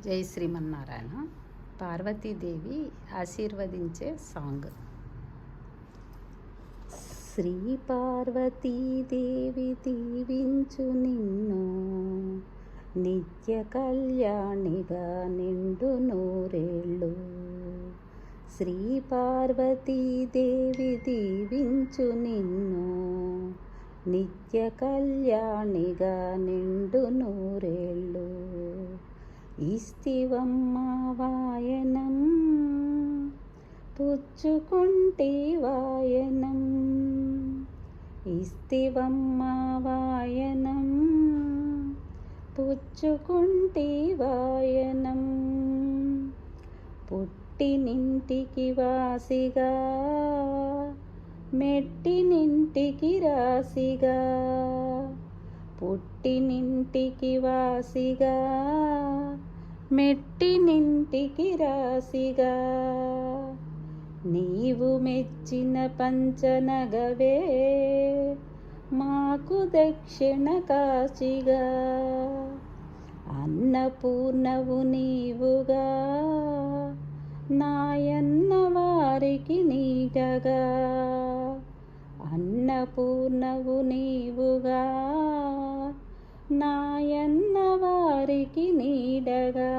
జై శ్రీమన్నారాయణ. పార్వతీదేవి ఆశీర్వదించే సాంగ్. శ్రీ పార్వతీదేవి దీవించు నిన్ను, నిత్య కళ్యాణిగా నిండు నూరేళ్ళు. శ్రీ పార్వతీదేవి దీవించు నిన్ను, నిత్య కళ్యాణిగా నిండు నూరేళ్ళు. ఇస్తివమ్మ వాయనం, పుచ్చుకుంటి వాయనం. ఇస్తివమ్మ వాయనం, పుచ్చుకుంటి వాయనం. పుట్టినింటికి వాసిగా, మెట్టినింటికి రాసిగా. పుట్టినింటికి వాసిగా, మెట్టినింటికి రాసిగా. నీవు మెచ్చిన పంచనగవే మాకు దక్షిణ కాశిగా. అన్నపూర్ణవు నీవుగా, నాయన్న వారికి నీడగా. అన్నపూర్ణవు నీవుగా, నాయన్న వారికి నీడగా.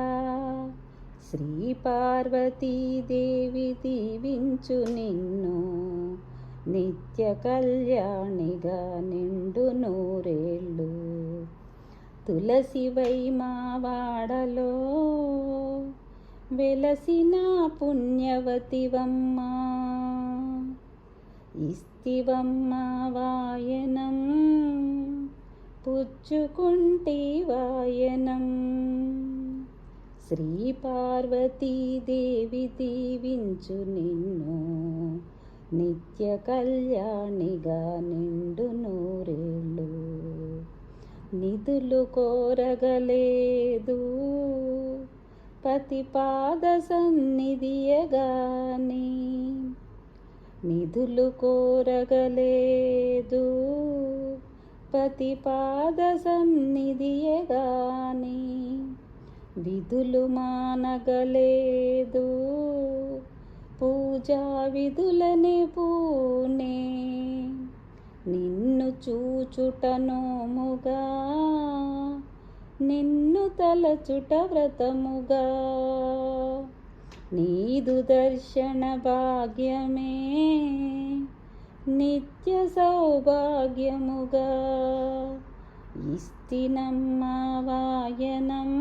శ్రీ పార్వతీదేవి దీవించు నిన్ను, నిత్య కళ్యాణిగా నిండు నూరేళ్ళు. తులసివై మా వాడలో వెలసిన పుణ్యవతివమ్మ. ఇస్తివమ్మ వాయనం, పుచ్చుకుంటి వాయనం. శ్రీ పార్వతీదేవి దీవించు నిన్ను, నిత్య కళ్యాణిగా నిండు నూరేళ్ళు. నిధులు కోరగలేదు పతిపాద సన్నిధియగాని. నిధులు కోరగలేదు పతిపాద సన్నిధియగాని. విధులు మానగలేదు పూజా విధులనే పూనే. నిన్ను చూచుట నోముగా, నిన్ను తలచుట వ్రతముగా. నీదు దర్శన భాగ్యమే నిత్య సౌభాగ్యముగా. ఇస్తినమ్మ వాయనం,